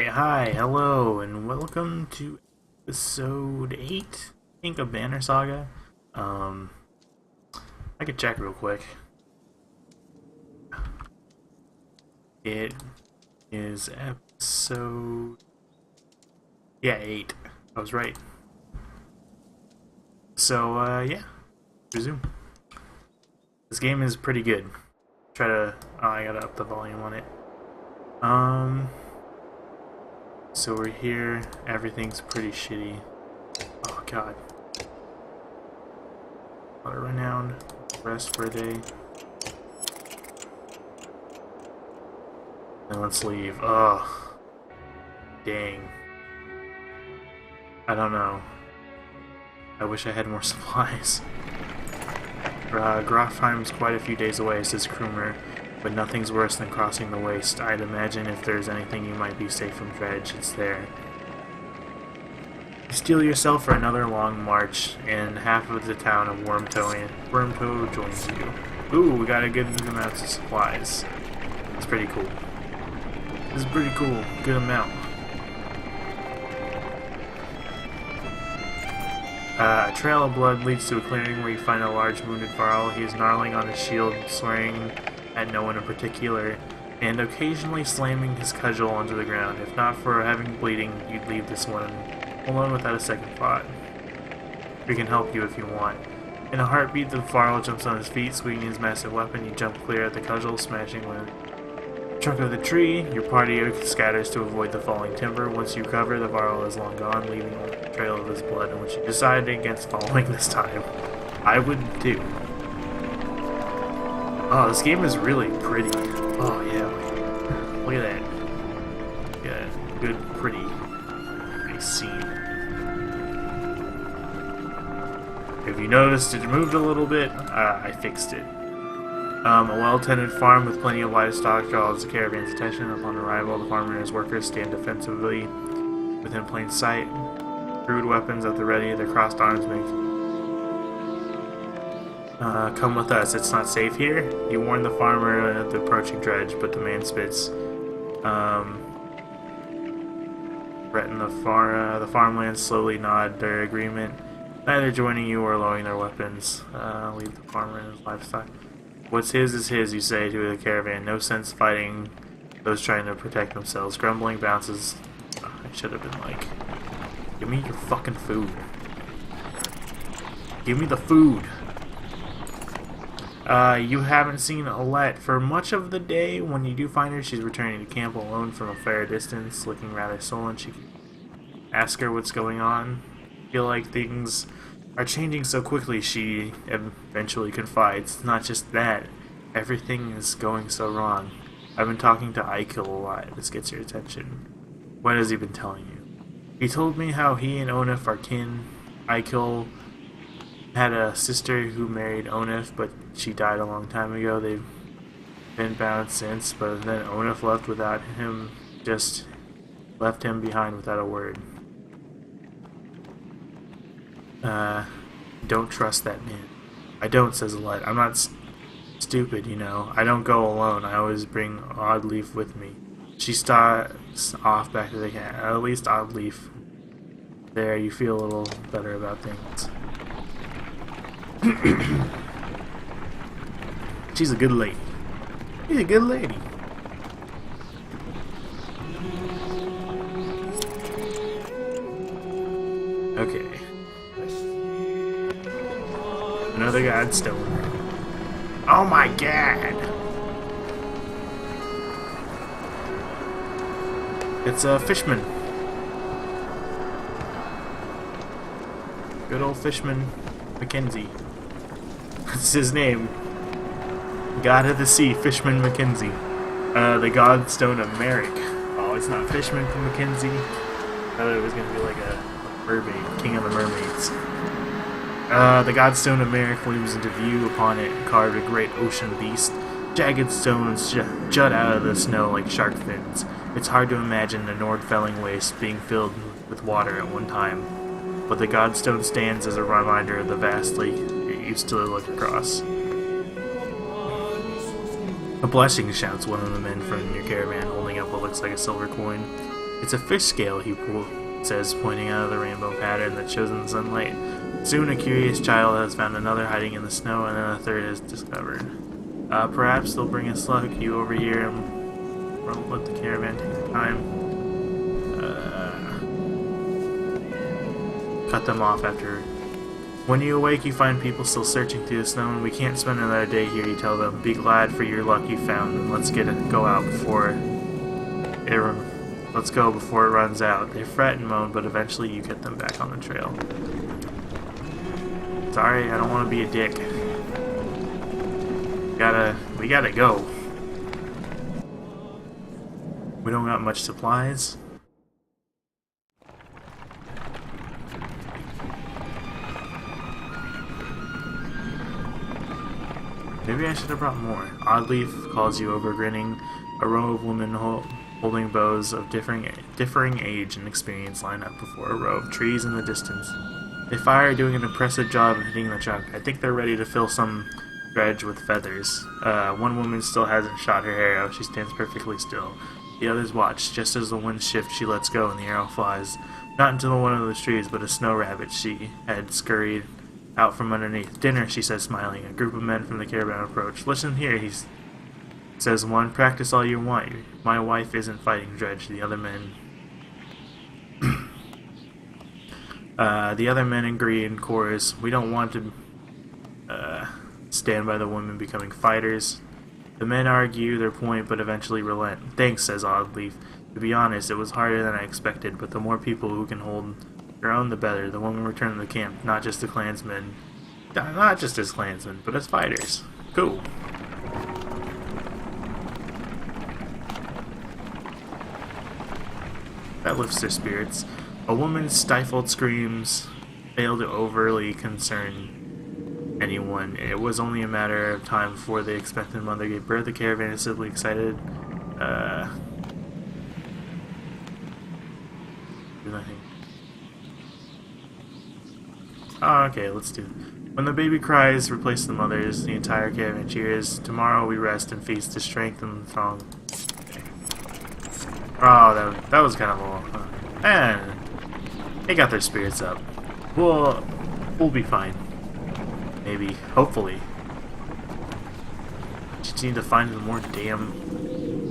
Alright, hi, hello, and welcome to episode 8, I think, of Banner Saga. I could check real quick. It is episode... yeah, 8. I was right. So, yeah, resume. This game is pretty good. Try to... oh, I gotta up the volume on it. So we're here, everything's pretty shitty. Oh god. Gotta run down, rest for a day. Then let's leave. Ugh. Dang. I don't know. I wish I had more supplies. Grafheim's quite a few days away, says Krumer, but nothing's worse than crossing the waste. I'd imagine if there's anything you might be safe from dredge, it's there. You steel yourself for another long march, and half of the town of Wormtoe joins you. Ooh, we got a good amount of supplies. It's pretty cool. This is pretty cool. Good amount. A trail of blood leads to a clearing where you find a large wounded Varl. He is gnarling on his shield, swearing at no one in particular, and occasionally slamming his cudgel onto the ground. If not for having bleeding, you'd leave this one alone without a second thought. We can help you if you want. In a heartbeat, the Varl jumps on his feet, swinging his massive weapon. You jump clear at the cudgel, smashing with the trunk of the tree. Your party scatters to avoid the falling timber. Once you cover, the Varl is long gone, leaving a trail of his blood, in which you decided against following this time. I would too. Oh, this game is really pretty. Oh, yeah. Look at that. Yeah, good, pretty scene. If you noticed it moved a little bit, I fixed it. A well-tended farm with plenty of livestock draws the caravan's attention. Upon arrival, the farmer and his workers stand defensively within plain sight. Crude weapons at the ready, their crossed arms make... come with us, it's not safe here. You warn the farmer at the approaching dredge, but the man spits. Brett and the farmlands slowly nod their agreement, neither joining you or lowering their weapons. Leave the farmer and his livestock. What's his is his, you say to the caravan. No sense fighting those trying to protect themselves. Grumbling bounces. I should have been like, give me your fucking food. Give me the food. You haven't seen Alette for much of the day. When you do find her, she's returning to camp alone from a fair distance, looking rather sullen. She can ask her what's going on. Feel like things are changing so quickly, she eventually confides. It's not just that. Everything is going so wrong. I've been talking to Eichel a lot. This gets your attention. What has he been telling you? He told me how he and Onif are kin. Eichel had a sister who married Onif, but she died a long time ago. They've been bound since, but then Onif left without him, just left him behind without a word. Don't trust that man. I don't, says Alette. I'm not stupid, you know. I don't go alone. I always bring Oddleaf with me. She starts off back to the camp. At least Oddleaf. There, you feel a little better about things. She's a good lady. She's a good lady. Okay. Another godstone. Oh my god! It's a Fishmen. Good old Fishmen Mckenzie. That's his name. God of the Sea, Fishmen Mckenzie. The Godstone of Merrick. Oh, it's not Fishmen from Mckenzie. I thought it was gonna be like a mermaid, King of the Mermaids. The Godstone of Merrick looms into view. Upon it, carved a great ocean beast. Jagged stones jut out of the snow like shark fins. It's hard to imagine the Nordfelling waste being filled with water at one time, but the Godstone stands as a reminder of the vast lake it used to look across. A blessing, shouts one of the men from your caravan, holding up what looks like a silver coin. It's a fish scale, he says, pointing out of the rainbow pattern that shows in the sunlight. Soon a curious child has found another hiding in the snow, and then a third is discovered. Perhaps they'll bring us luck. You over here and won't let the caravan take the time. Cut them off after. When you awake, you find people still searching through the snow, and we can't spend another day here, you tell them. Be glad for your luck you found, and let's go out before let's go before it runs out. They fret and moan, but eventually you get them back on the trail. Sorry, I don't want to be a dick. We gotta go. We don't got much supplies. Maybe I should have brought more. Oddleaf calls you over, grinning. A row of women holding bows of differing age and experience line up before a row of trees in the distance. They fire, doing an impressive job of hitting the chuck. I think they're ready to fill some dredge with feathers. One woman still hasn't shot her arrow. She stands perfectly still. The others watch. Just as the wind shifts, she lets go and the arrow flies. Not into one of those trees, but a snow rabbit she had scurried out from underneath. Dinner, she says, smiling. A group of men from the caravan approach. Listen here, he says one. Practice all you want. My wife isn't fighting dredge. The other men... the other men agree in chorus. We don't want to stand by the women becoming fighters. The men argue their point, but eventually relent. Thanks, says Oddleaf. To be honest, it was harder than I expected, but the more people who can hold their own, the better. The women return to the camp, not just as clansmen, but as fighters. Cool. That lifts their spirits. A woman's stifled screams failed to overly concern anyone. It was only a matter of time before the expectant mother gave birth. The caravan is simply excited. Do nothing. Oh, okay, let's do it. When the baby cries, replace the mothers. The entire caravan cheers. Tomorrow we rest and feast to strengthen the strong. Okay. Oh, that was kind of a... Man, they got their spirits up. We'll be fine. Maybe. Hopefully. Just need to find some more damn...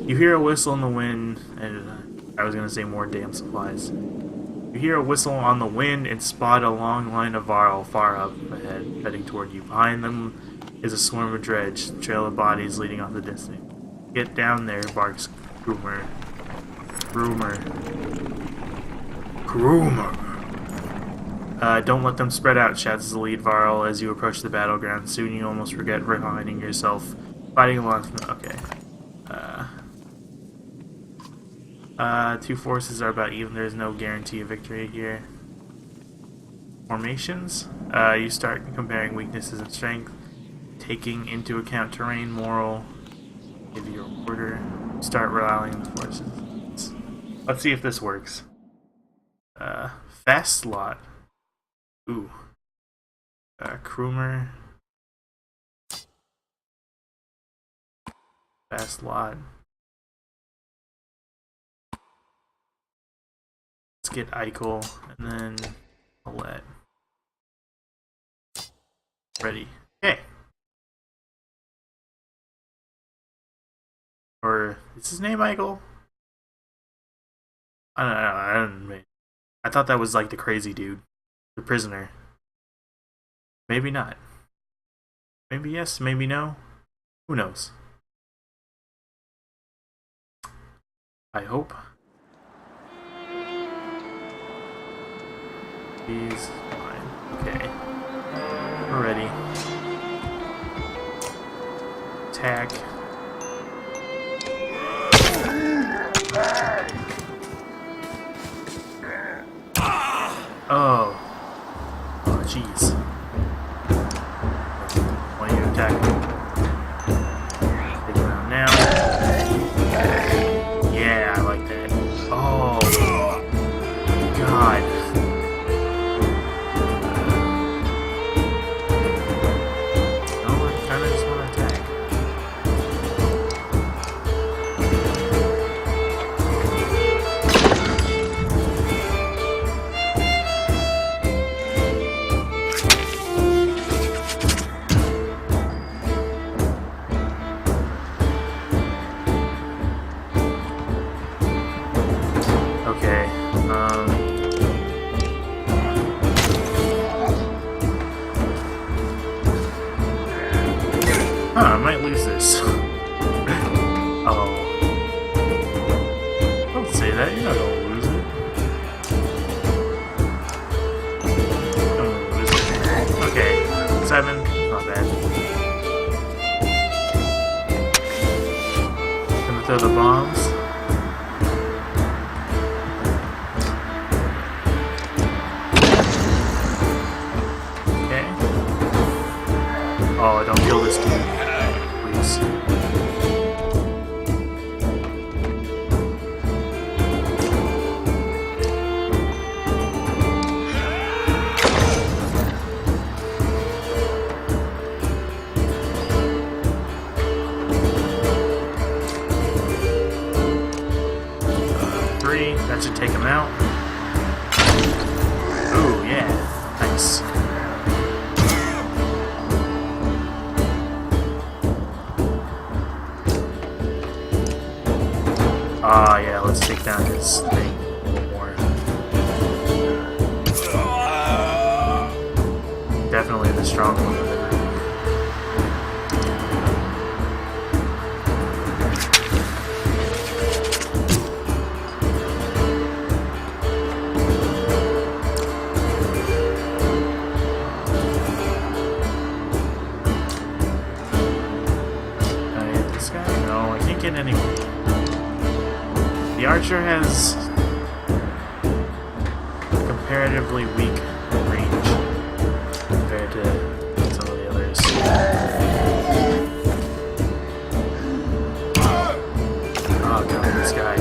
You hear a whistle in the wind, and I was gonna say more damn supplies. You hear a whistle on the wind and spot a long line of Varl far up ahead, heading toward you. Behind them is a swarm of dredge, trail of bodies leading off the distance. Get down there, barks Groomer. Don't let them spread out, shouts the lead Varl as you approach the battleground. Soon you almost forget finding yourself fighting along from... Okay. Two forces are about even. There's no guarantee of victory here. Formations. You start comparing weaknesses and strength, taking into account terrain, moral. Give your order. Start rallying the forces. Let's see if this works. Fast slot. Ooh. Kroomer. Fast lot. Let's get Eichel and then Alette. Ready. Okay. Or is his name Eichel? I don't know. I thought that was like the crazy dude. The prisoner. Maybe not. Maybe yes, maybe no. Who knows? I hope. He's fine. Okay. We're ready. Attack. Oh. Oh, jeez. Why are you attacking? Take him out now. Yeah, I like that. Oh. God. No, I kinda just want to attack. Okay. I might lose this. Oh. Don't say that, you're not gonna lose it. Don't lose it. Okay, 7, not bad. Gonna throw the bombs. Okay. Oh, don't kill this dude. Please. That should take him out. Ooh, yeah. Nice. Ah, yeah, let's take down this thing a little more. Definitely the strong one of the group. Get any. The archer has comparatively weak range compared to some of the others. Oh god, this guy.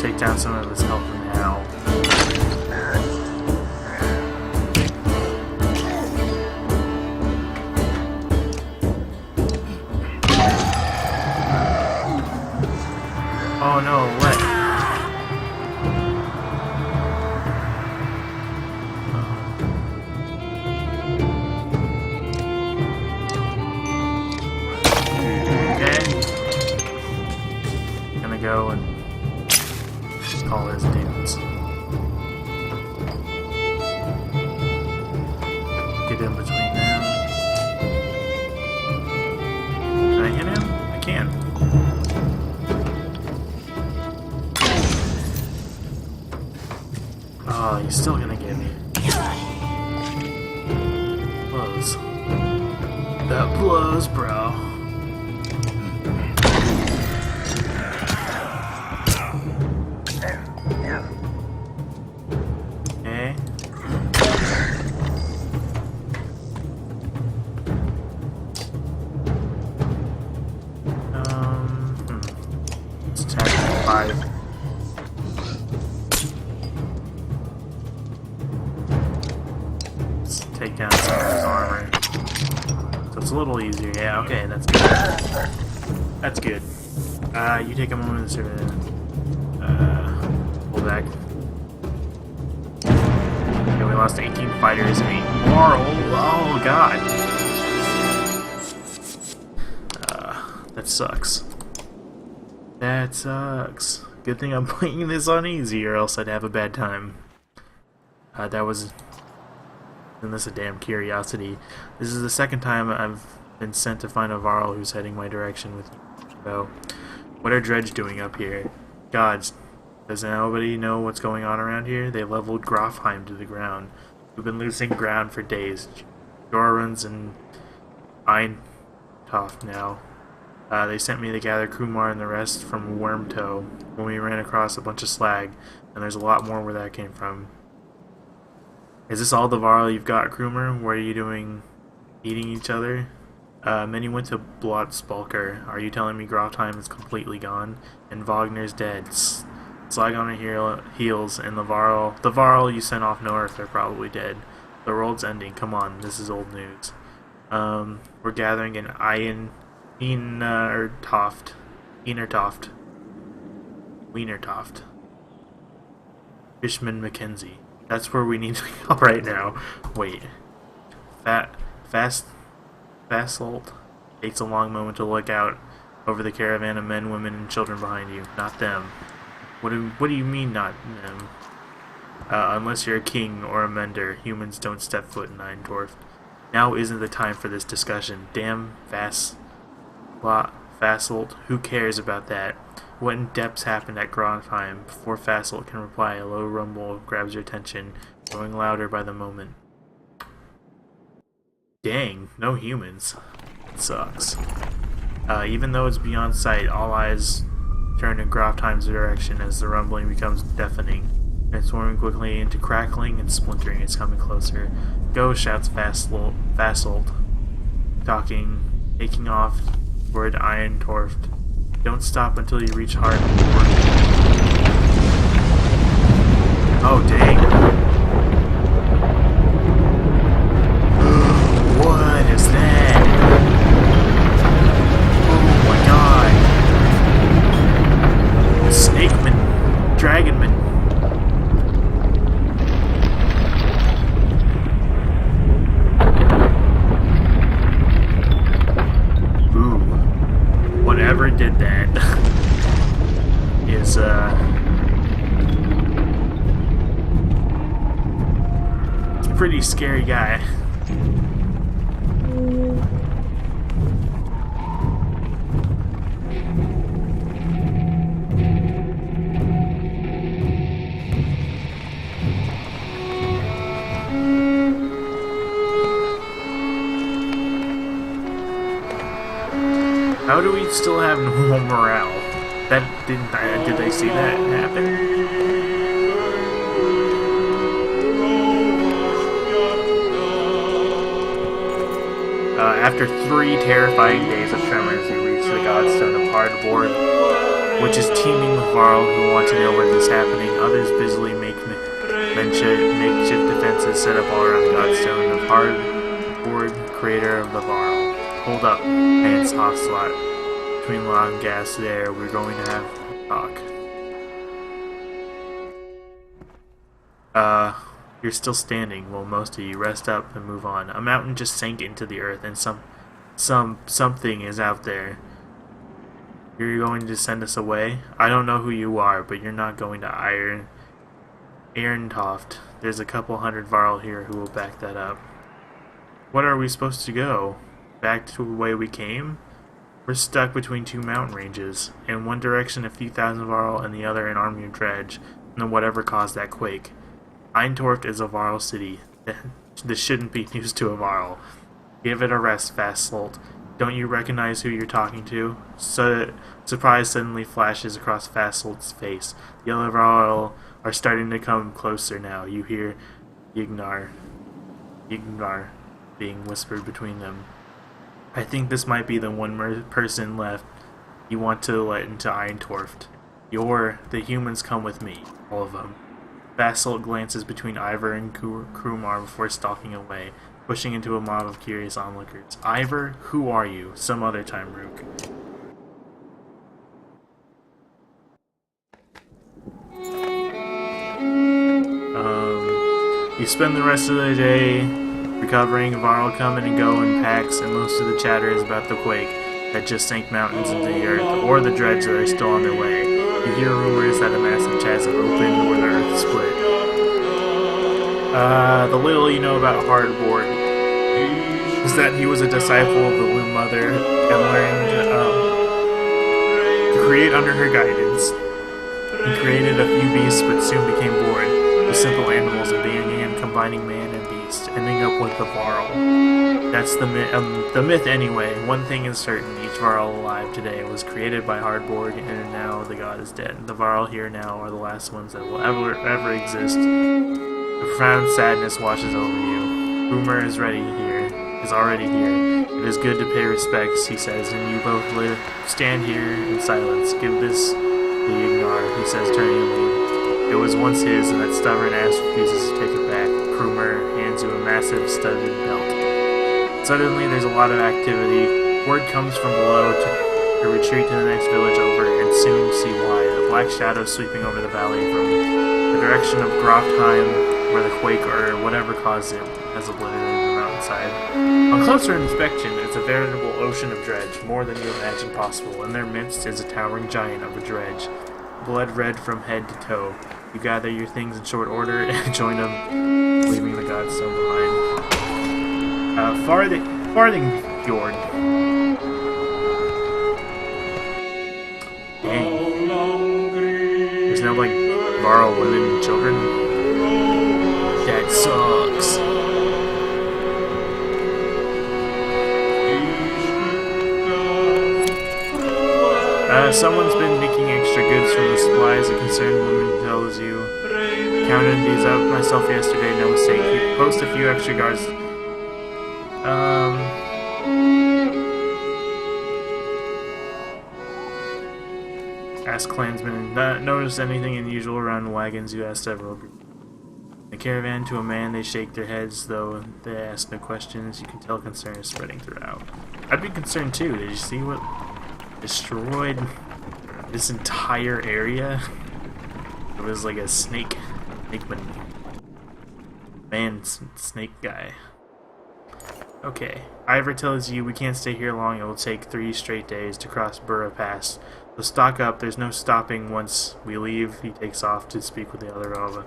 Take down some of his health now. Oh no, what? Okay. Gonna go and call his demons. Get in between them. Can I hit him? I can. Oh, he's still gonna get me. Blows. That blows, bro. Take down some of his armor. So it's a little easier. Yeah, okay, that's good. That's good. You take a moment to serve it. Pull back. Okay, we lost 18 fighters and 8 more. Oh god. That sucks. That sucks. Good thing I'm playing this on easy, or else I'd have a bad time. That was... And this is a damn curiosity. This is the second time I've been sent to find a Varl who's heading my direction with you. So, what are Dredge doing up here? Gods, does nobody know what's going on around here? They leveled Grofheim to the ground. We've been losing ground for days. Jorun's and Eintoft now. They sent me to gather Kumar and the rest from Wormtoe when we ran across a bunch of slag, and there's a lot more where that came from. Is this all the Varl you've got, Krumer? What are you doing? Eating each other? Many went to Blotzbalker. Are you telling me Grofheim is completely gone? And Wagner's dead. Slag on her heels, and the Varl you sent off north are probably dead. The world's ending. Come on, this is old news. We're gathering in Wienertoft. Fishmen Mckenzie. That's where we need to go right now. Wait. Fasolt takes a long moment to look out over the caravan of men, women, and children behind you. Not them. What do you mean, not them? Unless you're a king or a mender, humans don't step foot in Eindorf. Now isn't the time for this discussion. Damn Fasolt, who cares about that? What in depths happened at Grafheim? Before Fasolt can reply, a low rumble grabs your attention, growing louder by the moment. Dang, no humans. It sucks. Even though it's beyond sight, all eyes turn in Grafheim's direction as the rumbling becomes deafening, transforming quickly into crackling and splintering. It's coming closer. Go, shouts Fasolt, taking off toward Eindorf. Don't stop until you reach Hardborg. Oh, dang. What is that? Oh my god. Snakeman. Dragonman. Ooh. Whatever did that is, pretty scary guy. How do we still have no morale? That did they see that happen? After 3 terrifying days of tremors, you reach the Godstone of Hardborg, which is teeming with Varl who want to know what is happening. Others busily make makeshift defenses set up all around the Godstone of Hardborg, creator of the Varl. Hold up, pants Ocelot. Between loud and gas there, we're going to have a talk. You're still standing. Well, most of you. Rest up and move on. A mountain just sank into the earth, and something is out there. You're going to send us away? I don't know who you are, but you're not going to Irontoft. There's a couple hundred Varl here who will back that up. What are we supposed to go? Back to the way we came? We're stuck between 2 mountain ranges. In one direction a few thousand Varl, and the other an army of dredge, and whatever caused that quake. Eindorf is a Varl city. This shouldn't be news to a Varl. Give it a rest, Fasolt. Don't you recognize who you're talking to? Surprise suddenly flashes across Fasolt's face. The other Varl are starting to come closer now. You hear Yignar being whispered between them. I think this might be the one person left you want to let into Eindorf. The humans come with me. All of them. Fasolt glances between Ivor and Krumar before stalking away, pushing into a mob of curious onlookers. Ivor, who are you? Some other time, Rook. You spend the rest of the day recovering. Varl come and go in packs, and most of the chatter is about the quake that just sank mountains into the earth, or the dredge that are still on their way. You hear rumors that a massive chasm opened or the earth split. The little you know about Hardborg is that he was a disciple of the Womb Mother and learned to create under her guidance. He created a few beasts but soon became bored with simple animals and began combining man and beast, ending up with the Varl. That's the myth anyway. One thing is certain, each Varl alive today was created by Hardborg, and now the god is dead. The Varl here now are the last ones that will ever exist. A profound sadness washes over you. Boomer is already here. It is good to pay respects, he says, and you both stand here in silence. Give this to Yignar, he says, turning to leave. It was once his, and that stubborn ass refuses to take it back. Krumer hands you a massive studded belt. Suddenly, there's a lot of activity. Word comes from below to retreat to the next village over, and soon see why. black shadows sweeping over the valley from the direction of Groftheim, where the quake or whatever caused it has obliterated the mountainside. On closer inspection, it's a veritable ocean of dredge, more than you imagine possible. In their midst is a towering giant of a dredge, blood red from head to toe. You gather your things in short order and join them, leaving the Godstone behind. Farthing Fjord. Dang. There's no, like, Varl women and children. That sucks. Someone's been nicking extra goods from the supplies, a concerned woman tells you. Counted these up myself yesterday, no mistake. You post a few extra guards. Ask clansmen. Not noticed anything unusual around the wagons, you asked several groups. In the caravan, to a man, they shake their heads, though they ask no questions. You can tell concern is spreading throughout. I'd be concerned too. Did you see what destroyed this entire area? It was like a snake snake guy. Okay, Ivor tells you we can't stay here long. It will take 3 straight days to cross Burra Pass. So stock up. There's no stopping once we leave. He takes off to speak with the other Alva.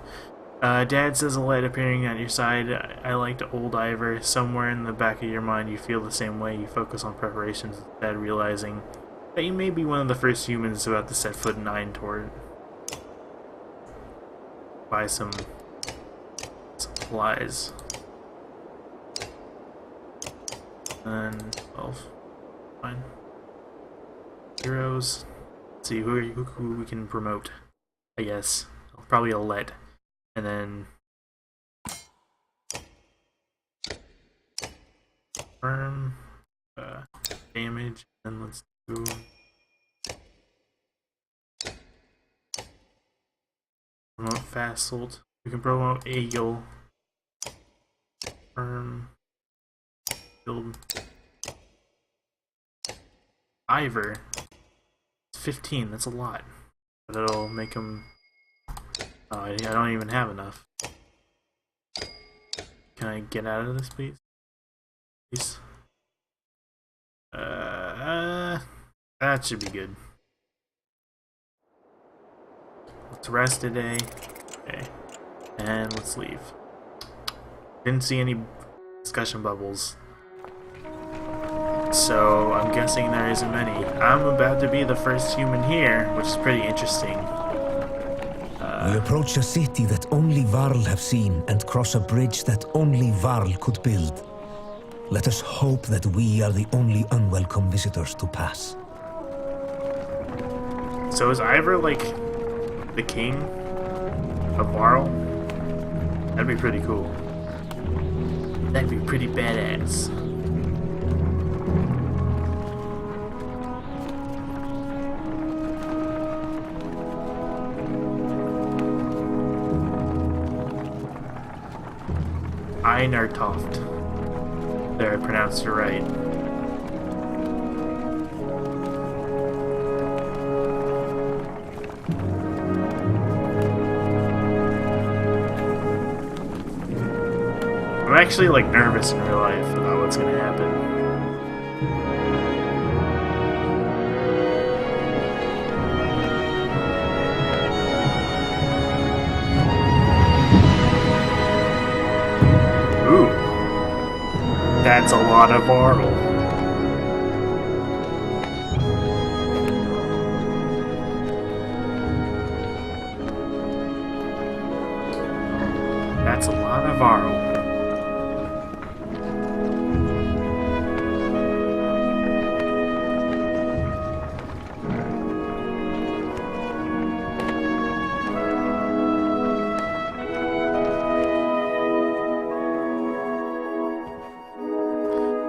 Dad says a light appearing at your side. I liked old Ivor. Somewhere in the back of your mind you feel the same way. You focus on preparations instead, realizing that you may be one of the first humans about to set foot in Nine toward buy some supplies. And 12. Fine. Heroes. Let's see who we can promote. I guess probably Alette, and then firm damage. And let's do promote Fasolt. We can promote Egil. Build Ivor. It's 15. That's a lot. But it'll make him. Oh, I don't even have enough. Can I get out of this, please? Please. That should be good. Let's rest today. Okay. And let's leave. Didn't see any discussion bubbles. So I'm guessing there isn't many. I'm about to be the first human here, which is pretty interesting. We approach a city that only Varl have seen and cross a bridge that only Varl could build. Let us hope that we are the only unwelcome visitors to pass. So is Ivor like the king of Varl? That'd be pretty cool. That'd be pretty badass. Einartoft. There, I pronounced it right. I'm actually like nervous in real life about what's gonna happen. Ooh, that's a lot of Varl. That's a lot of Varl.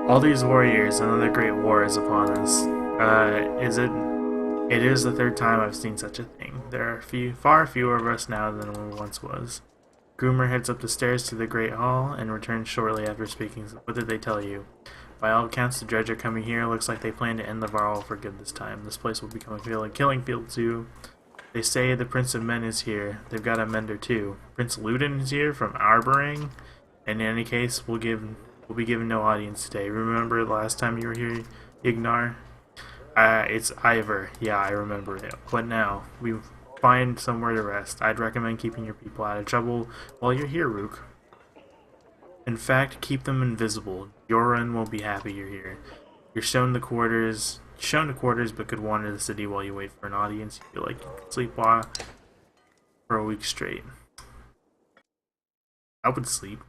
All these warriors, another great war is upon us. It is the third time I've seen such a thing. There are far fewer of us now than there once was. Groomer heads up the stairs to the Great Hall and returns shortly after speaking. What did they tell you? By all accounts, the Dredge are coming here. Looks like they plan to end the Varl for good this time. This place will become a killing field too. They say the Prince of Men is here. They've got a mender too. Prince Ludin is here from Arboring. In any case, we'll be given no audience today. Remember the last time you were here, Ignar? It's Ivor. Yeah, I remember it. What now? We find somewhere to rest. I'd recommend keeping your people out of trouble while you're here, Rook. In fact, keep them invisible. Yoren won't be happy you're here. You're shown the quarters, but could wander the city while you wait for an audience. You feel like you could sleep for a week straight. I would sleep.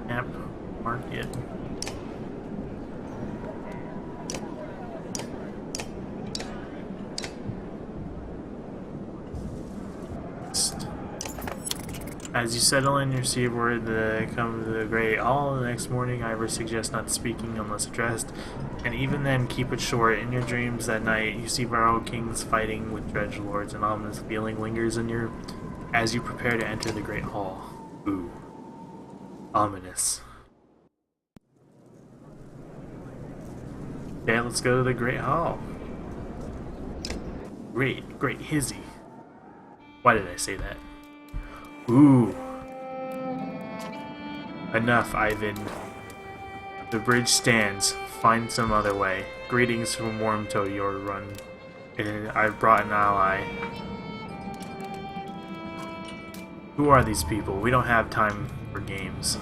Yep, market. As you settle in your seaward, come to the Great Hall the next morning, Ivor suggests not speaking unless addressed, and even then keep it short. In your dreams that night, you see Varl kings fighting with dredge lords. An ominous feeling lingers in as you prepare to enter the Great Hall. Ooh. Ominous. Okay, let's go to the Great Hall. Great Hizzy. Why did I say that? Ooh. Enough, Ivan. The bridge stands. Find some other way. Greetings from Wormtoe, Yorun. I've brought an ally. Who are these people? We don't have time for games.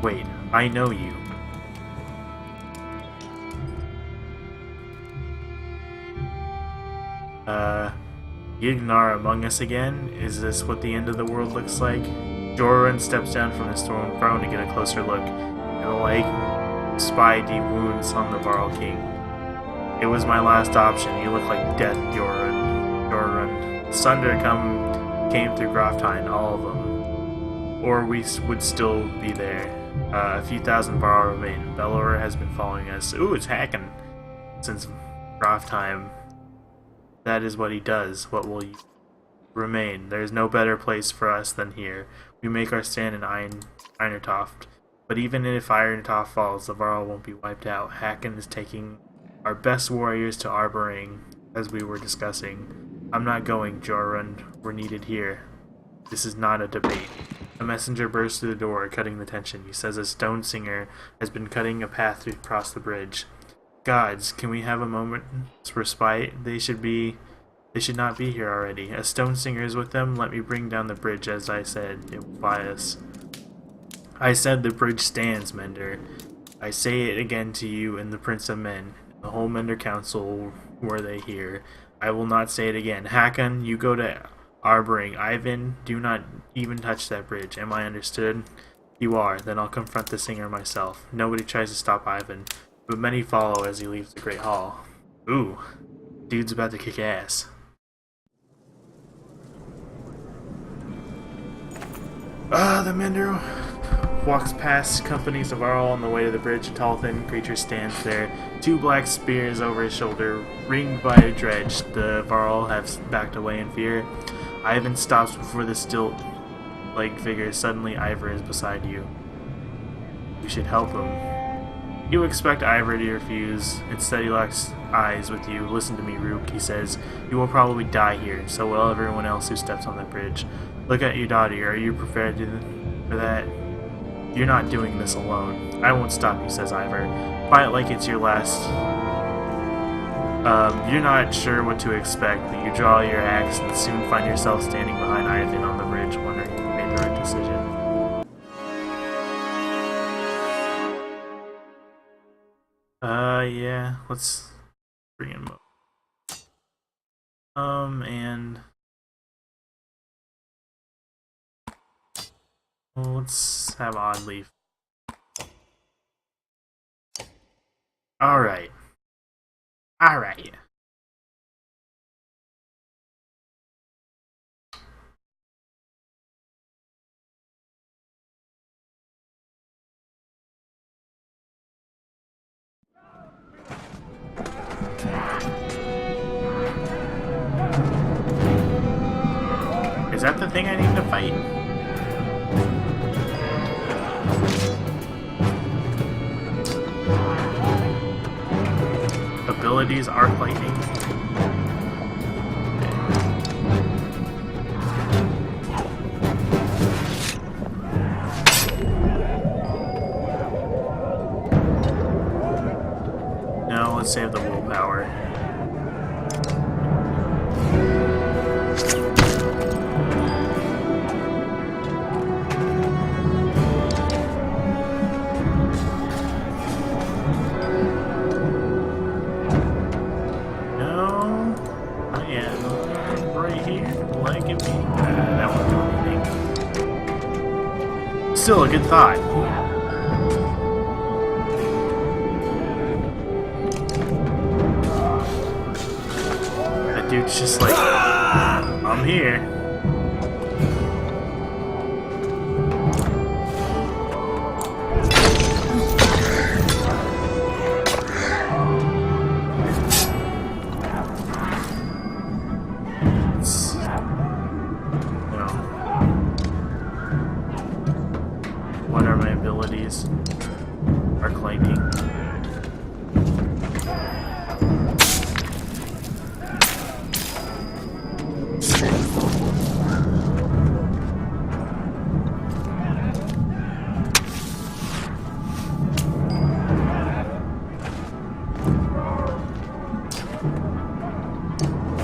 Wait, I know you. Ignar among us again? Is this what the end of the world looks like? Joran steps down from his throne to get a closer look, and the lake spy deep wounds on the Varl King. It was my last option. You look like death, Joran. Sunder came through Graftheim, all of them. Or we would still be there. A few thousand Varl remain. Belor has been following us. Ooh, it's hacking. Since Graftheim. That is what he does. What will you remain? There is no better place for us than here. We make our stand in Irontoft. But even if Irontoft falls, the Varl won't be wiped out. Hacken is taking our best warriors to Arboring, as we were discussing. I'm not going, Jorund. We're needed here. This is not a debate. A messenger bursts through the door, cutting the tension. He says a stone singer has been cutting a path across the bridge. Gods, can we have a moment's respite? They should not be here already. A stone singer is with them. Let me bring down the bridge, as I said. It will buy us. I said the bridge stands, Mender. I say it again to you and the Prince of Men. The whole Mender Council, were they here. I will not say it again. Hakon, you go to Arboring. Ivan, do not even touch that bridge. Am I understood? You are. Then I'll confront the singer myself. Nobody tries to stop Ivan, but many follow as he leaves the Great Hall. Ooh, dude's about to kick ass. The Mender walks past companies of Varl on the way to the bridge. A tall, thin creature stands there, two black spears over his shoulder, ringed by a dredge. The Varl have backed away in fear. Ivan stops before the stilt-like figure. Suddenly, Ivor is beside you. You should help him. You expect Ivor to refuse. Instead, he locks eyes with you. Listen to me, Rook, he says. You will probably die here, so will everyone else who steps on that bridge. Look at your daughter. Are you prepared for that? You're not doing this alone. I won't stop you, says Ivor. Fight like it's your last. You're not sure what to expect, but you draw your axe and soon find yourself standing behind Ivan on the bridge, wondering if you made the right decision. Yeah, let's bring him up. And well, let's have Oddleaf. Alright. Alright. Is that the thing I need to fight? Abilities, arc lightning. No, let's save the willpower. Still a good thought. That dude's just like, I'm here. Are claiming.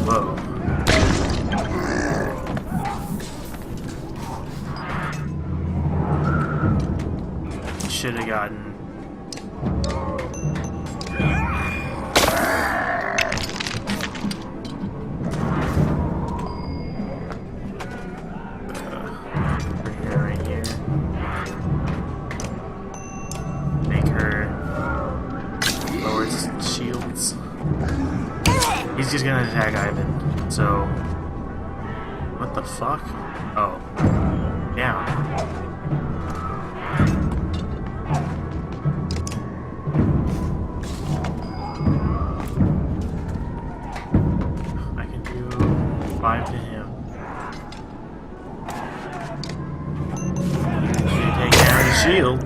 Whoa. Should have gotten. Right here. Make her lower shields. He's just gonna attack Ivan. So, what the fuck? Oh, down. To him. Take down the shield.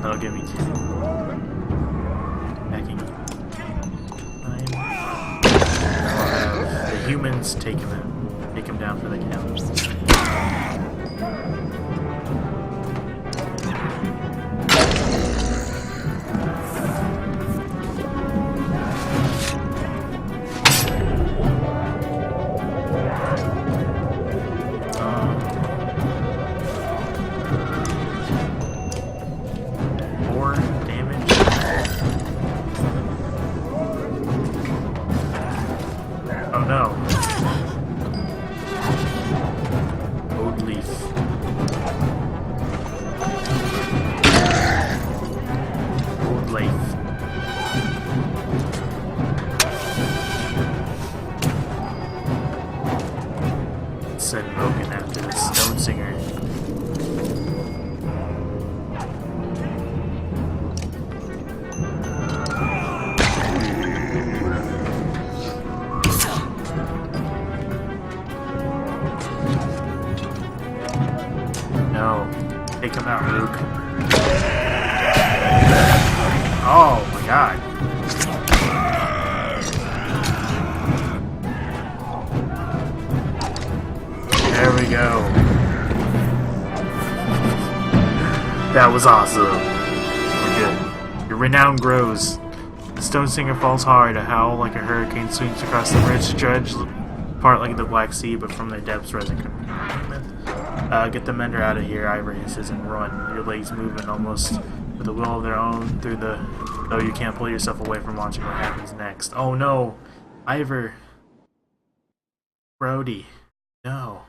That'll give me 2. Backing up. I'll have the humans take him down for the count. Said Mogan after the Stone Singer. No. Take him out, Luke. Oh my god. There we go. That was awesome. We're good. Your renown grows. The Stone Singer falls hard. A howl like a hurricane sweeps across the rich dredge, part like the Black Sea, but from their depths rising. Get the Mender out of here, Ivor hisses, and run. Your legs moving almost with a will of their own through the... Though you can't pull yourself away from watching what happens next. Oh no! Ivor. Brody. No.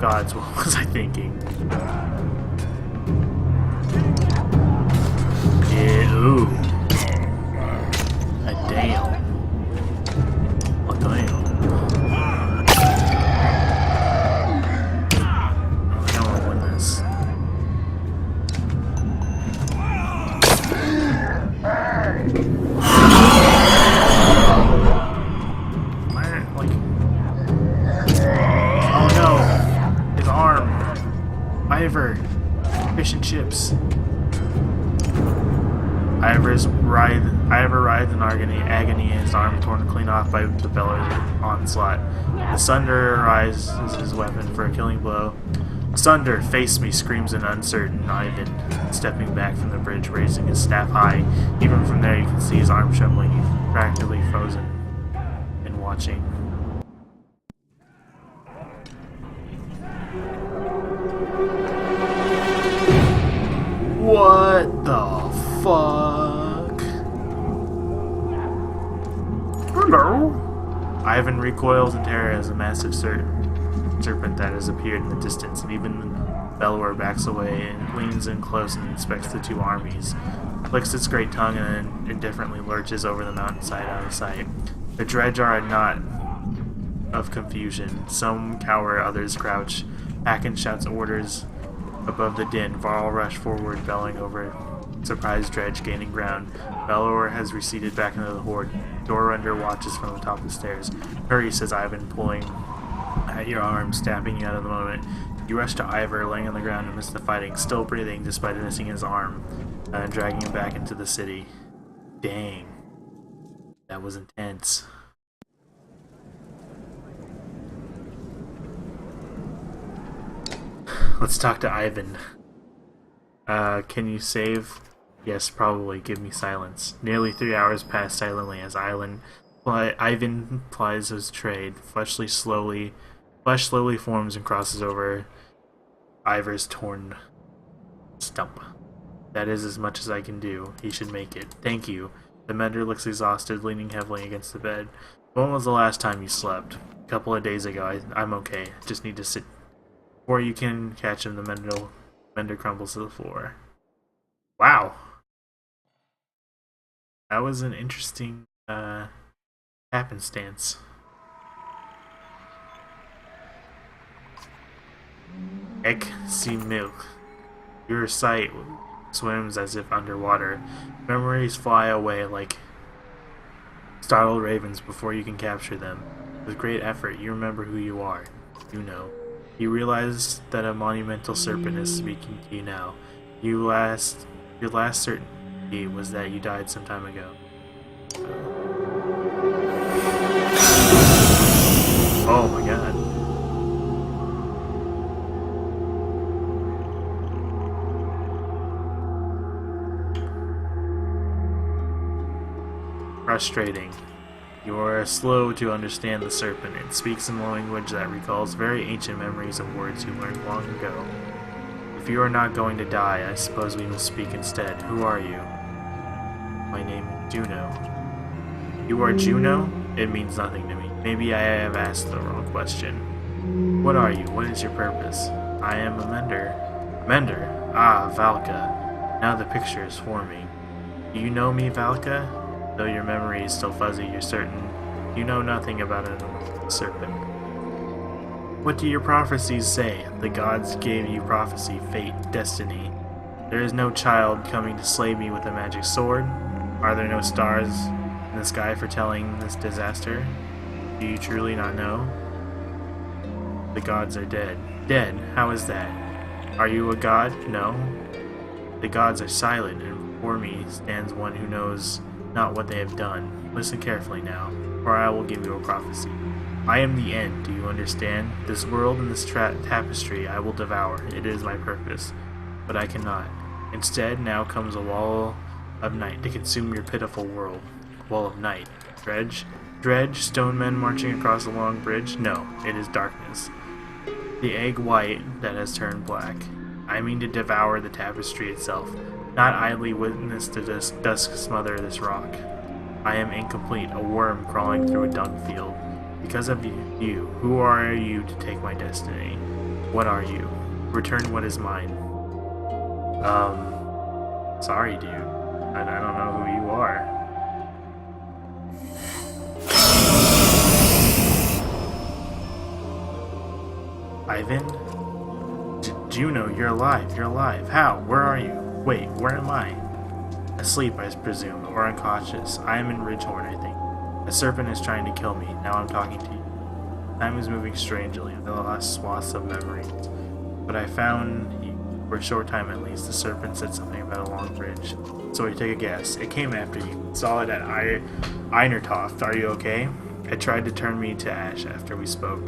Gods, what was I thinking? Yeah, ooh. Damn. What the hell? I don't want to win this. Why, like... Ivor! Fish and chips. Ivor writhed in agony, his arm torn clean off by the beller's onslaught. The Sunder raises his weapon for a killing blow. Sunder, face me, screams an uncertain Ivan, stepping back from the bridge, raising his staff high. Even from there you can see his arm trembling, practically frozen, and watching. What the fuck? Hello? Ivan recoils in terror as a massive serpent that has appeared in the distance, and even the Bellower backs away and leans in close and inspects the two armies. Flicks its great tongue and then indifferently lurches over the mountainside out of sight. The dredge are a knot of confusion. Some cower, others crouch. Hacken shouts orders above the din. Varl rush forward, bellowing over. Surprised dredge gaining ground. Bellower has receded back into the horde. Doorrender watches from the top of the stairs. Hurry, says Ivan, pulling at your arm, stabbing you out of the moment. You rush to Ivor, laying on the ground amidst the fighting, still breathing despite missing his arm, and dragging him back into the city. Dang. That was intense. Let's talk to Ivan. Can you save? Yes, probably. Give me silence. Nearly 3 hours pass silently as Ivan plies his trade. Flesh slowly forms and crosses over Ivor's torn stump. That is as much as I can do. He should make it. Thank you. The mender looks exhausted, leaning heavily against the bed. When was the last time you slept? A couple of days ago. I'm okay. Just need to sit. Before you can catch him, the mender crumbles to the floor. Wow. That was an interesting happenstance. Ek see milk. Your sight swims as if underwater. Memories fly away like startled ravens before you can capture them. With great effort, you remember who you are. You know. You realize that a monumental serpent is speaking to you now. Your last certainty was that you died some time ago. Oh my god. Frustrating. You are slow to understand the serpent. It speaks in a language that recalls very ancient memories of words you learned long ago. If you are not going to die, I suppose we must speak instead. Who are you? My name is Juno. You are Juno? It means nothing to me. Maybe I have asked the wrong question. What are you? What is your purpose? I am a mender. Mender? Ah, Valka. Now the picture is forming. Do you know me, Valka? Though your memory is still fuzzy, you're certain you know nothing about a serpent. What do your prophecies say? The gods gave you prophecy, fate, destiny. There is no child coming to slay me with a magic sword. Are there no stars in the sky foretelling this disaster? Do you truly not know? The gods are dead. Dead? How is that? Are you a god? No. The gods are silent, and before me stands one who knows not what they have done. Listen carefully now, or I will give you a prophecy. I am the end, do you understand? This world and this tapestry I will devour. It is my purpose. But I cannot. Instead, now comes a wall of night to consume your pitiful world. Wall of night. Dredge? Dredge? Stone men marching across a long bridge? No, it is darkness. The egg white that has turned black. I mean to devour the tapestry itself. Not idly witness to this dusk smother this rock. I am incomplete, a worm crawling through a dung field. Because of you, who are you to take my destiny? What are you? Return what is mine. Sorry, dude. I don't know who you are. Ivan? Juno, you're alive. You're alive. How? Where are you? Wait, where am I? Asleep, I presume, or unconscious. I am in Ridgehorn, I think. A serpent is trying to kill me. Now I'm talking to you. Time is moving strangely. The last swaths of memories. But I found you. For a short time at least, the serpent said something about a long bridge. So we take a guess. It came after you. Saw it at Einertoft. Are you okay? It tried to turn me to ash after we spoke.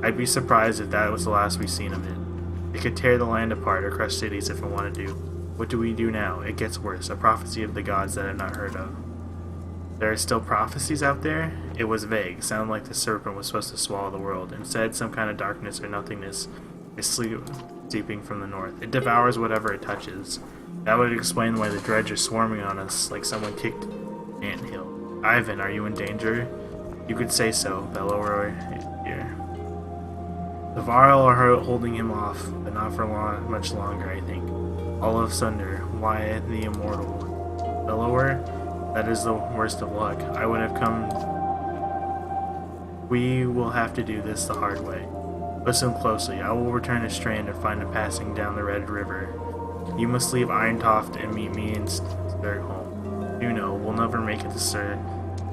I'd be surprised if that was the last we've seen of it. It could tear the land apart or crush cities if it wanted to. What do we do now? It gets worse. A prophecy of the gods that I've not heard of. There are still prophecies out there? It was vague. Sounded like the serpent was supposed to swallow the world. Instead, some kind of darkness or nothingness is sleeping from the north. It devours whatever it touches. That would explain why the dredge are swarming on us like someone kicked an anthill. Ivan, are you in danger? You could say so. Bellower here. The Varl are holding him off, but not for much longer, I think. Olaf Sunder, why the immortal? Bellower? That is the worst of luck. I would have come. We will have to do this the hard way. Listen closely. I will return to Strand and find a passing down the Red River. You must leave Irontoft and meet me in Sturgholm. You know, we'll never make it to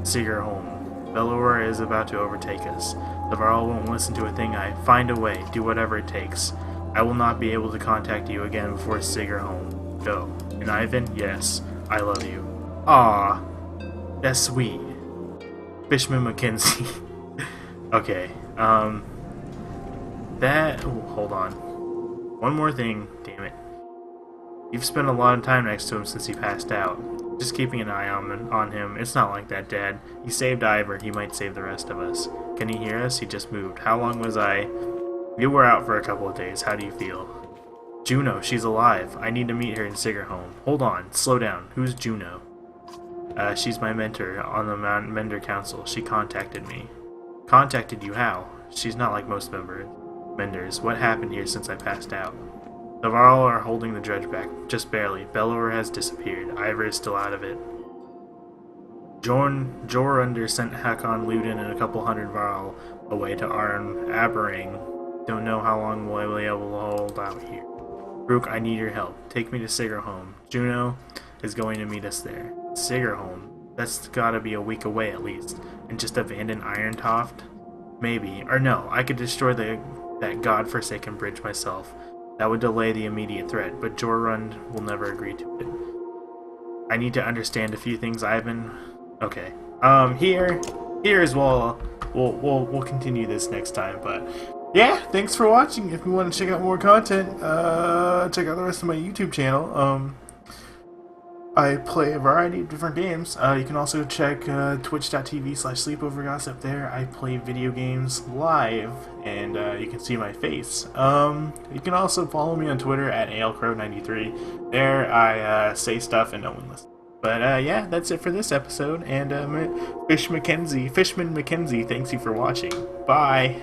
Sigerholm. Bellower is about to overtake us. The Varl won't listen to a thing find a way. Do whatever it takes. I will not be able to contact you again before Sigerholm. Go. And Ivan, yes, I love you. Aw, that's sweet. Fishmen Mckenzie. Okay, hold on. One more thing, damn it. You've spent a lot of time next to him since he passed out. Just keeping an eye on him. It's not like that, Dad. He saved Ivor, he might save the rest of us. Can he hear us? He just moved. How long was I? You were out for a couple of days. How do you feel? Juno, she's alive. I need to meet her in Sigerholm. Hold on, slow down. Who's Juno? She's my mentor on the Mender Council. She contacted me. Contacted you? How? She's not like most Menders. What happened here since I passed out? The Varl are holding the dredge back, just barely. Bellower has disappeared. Ivor is still out of it. Jorunder sent Hakon Luden and a couple hundred Varl away to Arn Aberring. Don't know how long we'll be able to hold out here. Rook, I need your help. Take me to Sigerholm. Juno is going to meet us there. Sigerholm? That's gotta be a week away at least. And just abandon Irontoft? Maybe. Or no, I could destroy that god-forsaken bridge myself. That would delay the immediate threat, but Jorund will never agree to it. I need to understand a few things, Ivan. Okay. Here as well. We'll continue this next time, but yeah, thanks for watching. If you want to check out more content, check out the rest of my YouTube channel. I play a variety of different games. You can also check twitch.tv/sleepovergossip there. I play video games live, and you can see my face. You can also follow me on Twitter at ALCrow93. There I say stuff and no one listens. But yeah, that's it for this episode, and Fishmen Mckenzie, thanks you for watching. Bye!